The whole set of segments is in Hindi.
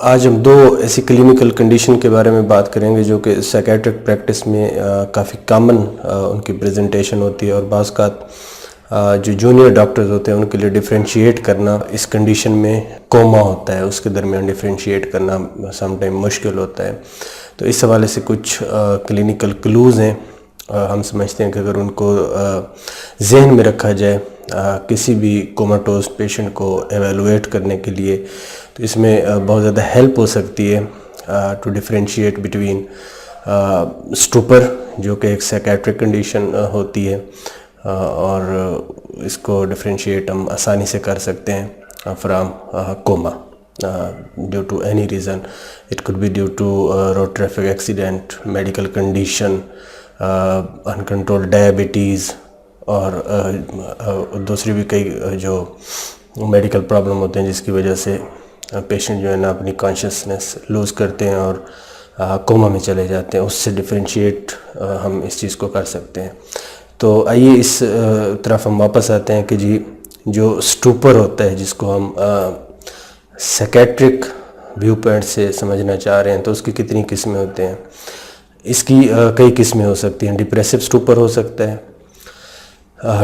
आज हम दो ऐसी क्लिनिकल कंडीशन के बारे में बात करेंगे जो कि साइकेट्रिक प्रैक्टिस में काफ़ी कॉमन उनकी प्रेजेंटेशन होती है और बाज़ कात जो जूनियर डॉक्टर्स होते हैं उनके लिए डिफरेंशिएट करना इस कंडीशन में कोमा होता है, उसके दरमियान डिफरेंशिएट करना समटाइम मुश्किल होता है। तो इस हवाले से कुछ क्लिनिकल क्लूज़ हैं। हम समझते हैं कि अगर उनको जहन में रखा जाए किसी भी कोमाटोज पेशेंट को एवेलुएट करने के लिए, तो इसमें बहुत ज़्यादा हेल्प हो सकती है टू डिफरेंशिएट बिटवीन स्टूपर जो कि एक साइकेट्रिक कंडीशन होती है और इसको डिफरेंशिएट हम आसानी से कर सकते हैं from coma due to any reason. It could be due to road traffic accident, medical condition, uncontrolled diabetes और दूसरी भी कई जो मेडिकल प्रॉब्लम होते हैं जिसकी वजह से पेशेंट जो है ना अपनी कॉन्शियसनेस लूज़ करते हैं और कोमा में चले जाते हैं। उससे डिफरेंशिएट हम इस चीज़ को कर सकते हैं। तो आइए इस तरफ हम वापस आते हैं कि जी जो स्टूपर होता है जिसको हम साइकेट्रिक व्यू पॉइंट से समझना चाह रहे हैं, तो उसकी कितनी किस्में होते हैं। इसकी कई किस्में हो सकती हैं। डिप्रेसिव स्टूपर हो सकता है,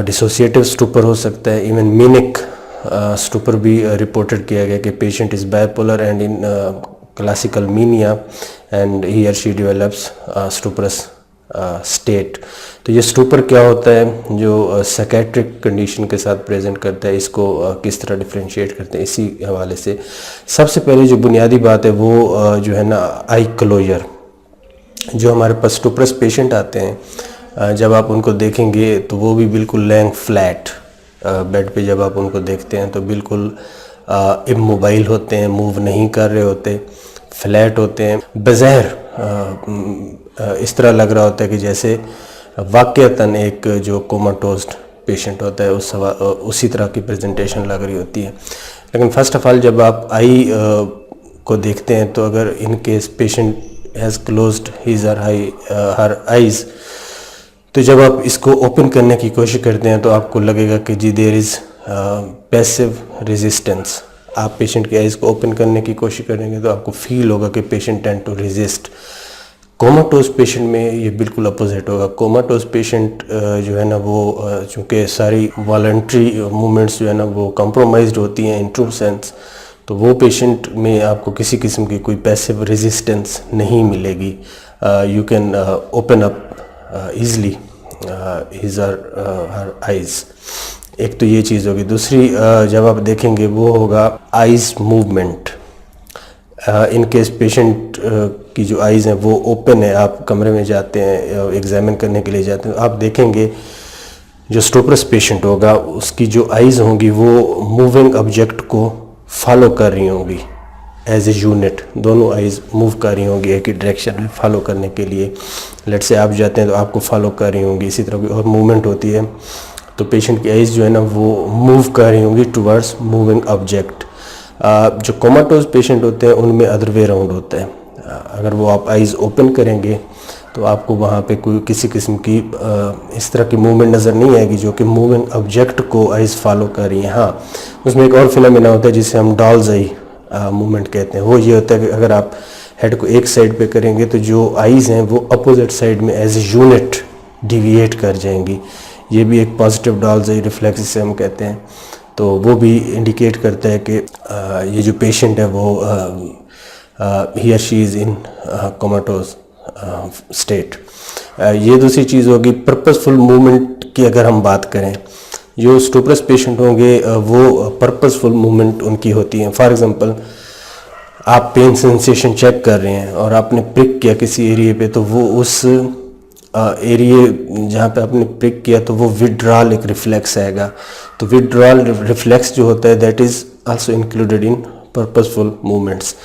डिसोसिएटिव स्टूपर हो सकता है, इवन मीनिक स्टूपर भी रिपोर्टेड किया गया कि patient is bipolar and in classical mania and he और शी डेवलप्स स्टूपरस स्टेट। तो ये स्टूपर क्या होता है जो साइकेट्रिक कंडीशन के साथ प्रेजेंट करता है, इसको किस तरह डिफरेंशिएट करते हैं, इसी हवाले से सबसे पहले जो बुनियादी बात है वो जो है ना आई क्लोजर। जो हमारे पास स्टूपरस पेशेंट आते हैं जब आप उनको देखेंगे तो वो भी बिल्कुल लैंग फ्लैट बेड पे जब आप उनको देखते हैं तो बिल्कुल इमोबाइल होते हैं, मूव नहीं कर रहे होते, फ्लैट होते हैं। बज़ाहिर इस तरह लग रहा होता है कि जैसे वाक़यतन एक जो कोमाटोज्ड पेशेंट होता है उसी तरह की प्रेजेंटेशन लग रही होती है। लेकिन फ़र्स्ट ऑफ़ ऑल जब आप आई को देखते हैं तो अगर in case patient has closed his और हर आइज़, तो जब आप इसको ओपन करने की कोशिश करते हैं तो आपको लगेगा कि जी देयर इज़ पैसिव रेजिस्टेंस। आप पेशेंट की आइज़ को ओपन करने की कोशिश करेंगे तो आपको फील होगा कि patient tend to resist. Comatose patient में ये बिल्कुल अपोजिट होगा। कोमाटोज पेशेंट जो है ना वो चूँकि सारी वॉलंटरी मूवमेंट्स जो है ना वो कंप्रोमाइज्ड होती हैं इन ट्रू सेंस, तो वो पेशेंट में आपको किसी किस्म की कोई पैसिव रेजिस्टेंस नहीं मिलेगी। You can open up easily his और हर आइज़। एक तो ये चीज़ होगी। दूसरी जब आप देखेंगे वो होगा eyes movement. In case patient की जो आइज़ हैं वो ओपन है, आप कमरे में जाते हैं एग्जामिन करने के लिए जाते हैं, आप देखेंगे जो स्टूपरस पेशेंट होगा उसकी जो आइज़ होंगी वो मूविंग ऑब्जेक्ट को फॉलो कर रही होंगी एज ए यूनिट। दोनों आइज़ मूव कर रही होंगी एक ही डायरेक्शन में फॉलो करने के लिए। लेट से आप जाते हैं तो आपको फॉलो कर रही होंगी। इसी तरह की और मूवमेंट होती है तो पेशेंट की आइज़ जो है ना वो मूव कर रही होंगी टुवर्ड्स मूविंग ऑब्जेक्ट। जो कोमाटोज पेशेंट होते हैं उनमें अदर वे राउंड होता है। अगर वो आप आइज़ ओपन करेंगे तो आपको वहाँ पे कोई किसी किस्म की इस तरह की मूवमेंट नज़र नहीं आएगी जो कि मूविंग ऑब्जेक्ट को आइज़ फॉलो कर रही हैं। हाँ, उसमें एक और फिनोमेना होता है जिसे हम डॉल्स आई मूवमेंट कहते हैं। वो ये होता है कि अगर आप हेड को एक साइड पे करेंगे तो जो आइज़ हैं वो अपोजिट साइड में एज ए यूनिट डिविएट कर जाएंगी। ये भी एक पॉजिटिव डॉल्स आई रिफ्लेक्स जिसे हम कहते हैं। तो वो भी इंडिकेट करता है कि ये जो पेशेंट है वो ही और she is in comatose state. ये दूसरी चीज़ होगी पर्पसफुल मूवमेंट की। अगर हम बात करें जो स्टूपरस पेशेंट होंगे वो पर्पसफुल मूवमेंट उनकी होती है। फॉर एग्जांपल आप पेन सेंसेशन चेक कर रहे हैं और आपने प्रिक किया किसी एरिया पे, तो वो उस एरिया जहाँ पे आपने प्रिक किया तो वो विड्रॉल एक रिफ्लेक्स आएगा। तो विड्रॉल रिफ्लेक्स जो होता है that is also included in purposeful movements.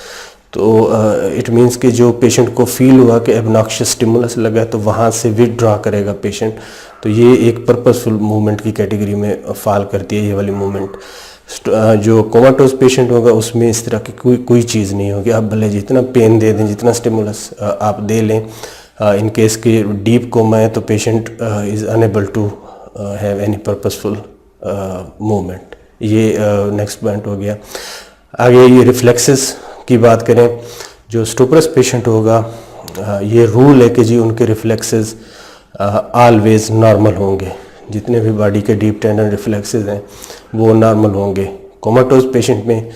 तो इट मीन्स कि जो पेशेंट को फील हुआ कि एबनॉक्शियस स्टिमुलस लगा तो वहाँ से विड्रॉ करेगा पेशेंट। तो ये एक पर्पसफुल मूवमेंट की कैटेगरी में फॉल करती है ये वाली मूवमेंट। जो कोमाटोज पेशेंट होगा उसमें इस तरह की कोई चीज़ नहीं होगी। आप भले जितना पेन दे दें, जितना स्टिमुलस आप दे लें, इन केस के डीप कोमा है तो patient is unable to have any purposeful movement. ये नेक्स्ट पॉइंट हो गया। आगे ये रिफ्लेक्सेस की बात करें, जो स्टुपरस पेशेंट होगा, ये रूल है कि जी उनके रिफ्लेक्सेस ऑलवेज नॉर्मल होंगे, जितने भी बॉडी के डीप टेंडन रिफ्लेक्सेस हैं वो नॉर्मल होंगे। कोमाटोज पेशेंट में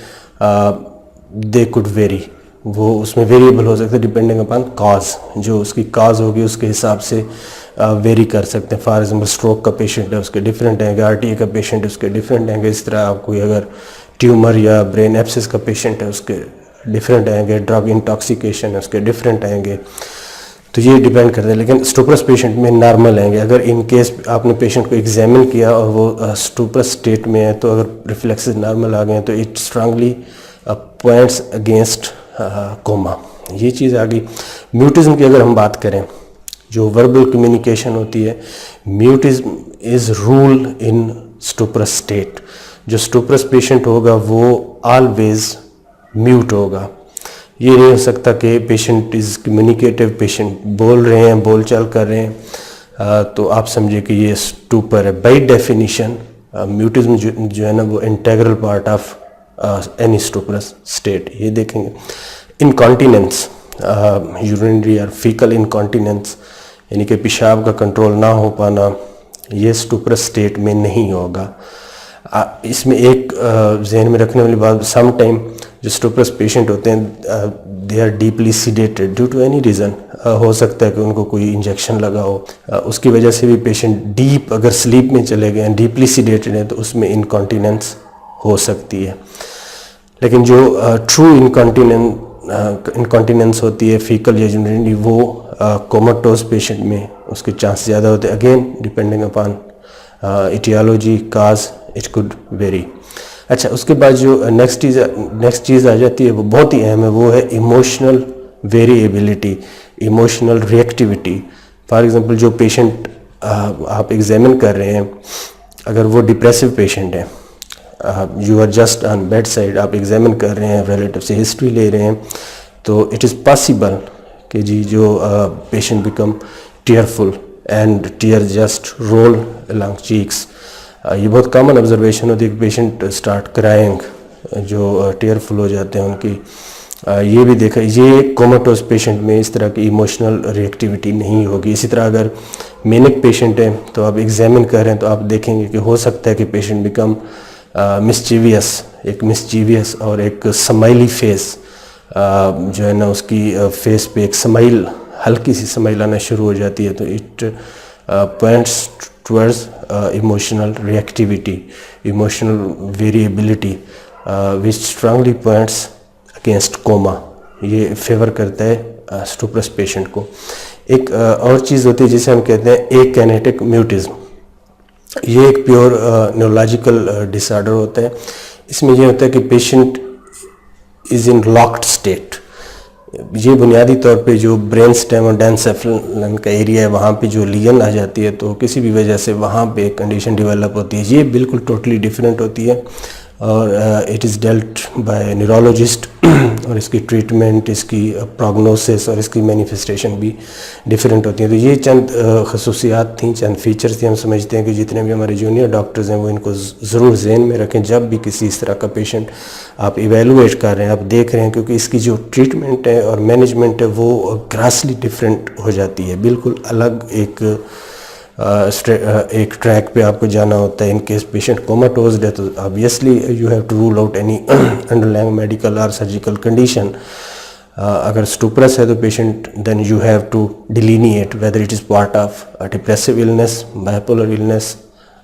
दे कुड वेरी, वो उसमें वेरिएबल हो सकते हैं डिपेंडिंग अपॉन कॉज, जो उसकी कॉज होगी उसके हिसाब से वेरी कर सकते हैं। फॉर एग्जांपल स्ट्रोक का पेशेंट है उसके डिफरेंट आएंगे, आरटीए का पेशेंट है उसके डिफरेंट आएंगे। इस तरह आप कोई अगर ट्यूमर या ब्रेन एब्सेस का पेशेंट है उसके डिफरेंट आएंगे, ड्रग इंटॉक्सिकेशन है उसके डिफरेंट आएंगे, तो ये डिपेंड करता है। लेकिन स्टुपरस पेशेंट में नॉर्मल आएंगे। अगर इन केस आपने पेशेंट को एग्जामिन किया और वो स्टुपरस स्टेट में है, तो अगर रिफ्लेक्सेस नॉर्मल आ गए हैं तो it strongly points against coma. ये चीज़ आ गई। म्यूटिज्म की अगर हम बात करें, जो वर्बल कम्युनिकेशन होती है, mutism is rule in stuporous state. जो स्टुपरस पेशेंट होगा वो ऑलवेज म्यूट होगा। ये नहीं हो सकता कि पेशेंट इज़ कम्युनिकेटिव, पेशेंट बोल रहे हैं, बोल चाल कर रहे हैं, तो आप समझिए कि ये स्टूपर है। बाई डेफिनीशन म्यूटिज्म जो है ना वो integral part of any stuporous state. ये देखेंगे इनकॉन्टिनेंस, यूरिनरी और फीकल इनकॉन्टिनेंस, यानी कि पेशाब का कंट्रोल ना हो पाना, ये स्टुपरस स्टेट में नहीं होगा। इसमें एक जहन में रखने वाली बात, सम टाइम जो स्टुपरस पेशेंट होते हैं they are deeply sedated due to any reason. हो सकता है कि उनको कोई इंजेक्शन लगा हो, उसकी वजह से भी पेशेंट डीप अगर स्लीप में चले गए हैं, डीपली सीडेटेड है, तो उसमें इनकॉन्टिनेंस हो सकती है। लेकिन जो ट्रू इनकॉन्टिनेंस होती है फीकल या यूरिनरी, वो कोमाटोज पेशेंट में उसके चांस ज़्यादा होते हैं। Again depending upon etiology, cause, it could vary. अच्छा, उसके बाद जो नेक्स्ट चीज़ आ जाती है वो बहुत ही अहम है, वो है emotional variability, emotional reactivity. For example जो पेशेंट आप एग्जामिन कर रहे हैं, अगर वो डिप्रेसिव पेशेंट है, you are just on bed side, आप एग्जामिन कर रहे हैं, रिलेटिव से हिस्ट्री ले रहे हैं, तो इट इज़ पॉसिबल कि जी जो patient become tearful and tear just roll along cheeks. ये बहुत कॉमन ऑब्जर्वेशन होती है कि पेशेंट स्टार्ट क्राइंग, जो टीयरफुल हो जाते हैं उनकी। ये भी देखा, ये कोमाटोज पेशेंट में इस तरह की इमोशनल रिएक्टिविटी नहीं होगी। इसी तरह अगर मेनिक पेशेंट है तो आप एग्जामिन कर रहे हैं तो आप देखेंगे कि हो सकता है कि पेशेंट बिकम मिस्चीवियस, एक मिस्चीवियस और एक स्माइली फेस, जो है ना उसकी फेस पे एक स्माइल, हल्की सी स्माइल आना शुरू हो जाती है, तो it points towards emotional reactivity, emotional variability, which strongly points against coma. ये फेवर करता है स्टुपरस पेशेंट को। एक और चीज़ होती है जिसे हम कहते हैं एकैनेटिक म्यूटिज्म। ये एक प्योर न्यूरोलॉजिकल डिसऑर्डर होता है। इसमें यह होता है कि patient is in locked state. ये बुनियादी तौर पे जो ब्रेन स्टेम और डेंसेफलन का एरिया है, वहाँ पे जो लीजन आ जाती है, तो किसी भी वजह से वहाँ पे एक कंडीशन डेवलप होती है। ये बिल्कुल टोटली डिफरेंट होती है और it is dealt by neurologist, और इसकी ट्रीटमेंट, इसकी प्रोग्नोसिस और इसकी मैनिफेस्टेशन भी डिफरेंट होती है। तो ये चंद खसूसियात थी, चंद फीचर्स थी। हम समझते हैं कि जितने भी हमारे जूनियर डॉक्टर्स हैं वो इनको ज़रूर ज़हन में रखें जब भी किसी इस तरह का पेशेंट आप इवेलुएट कर रहे हैं, आप देख रहे हैं, क्योंकि इसकी जो ट्रीटमेंट है और मैनेजमेंट है वो ग्रासली डिफरेंट हो जाती है। बिल्कुल अलग एक ट्रैक पे आपको जाना होता है। इन केस पेशेंट कोमाटोज है तो obviously you have to rule out any underlying medical और सर्जिकल कंडीशन। अगर स्टुपरस है तो patient then you have to delineate whether it is part of depressive illness, bipolar illness,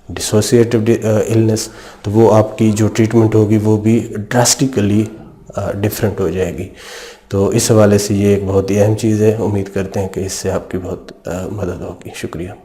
dissociative illness, तो वो आपकी जो ट्रीटमेंट होगी वो भी ड्रास्टिकली डिफरेंट हो जाएगी। तो इस हवाले से ये एक बहुत ही अहम चीज़ है। उम्मीद करते हैं कि इससे आपकी बहुत मदद होगी। शुक्रिया।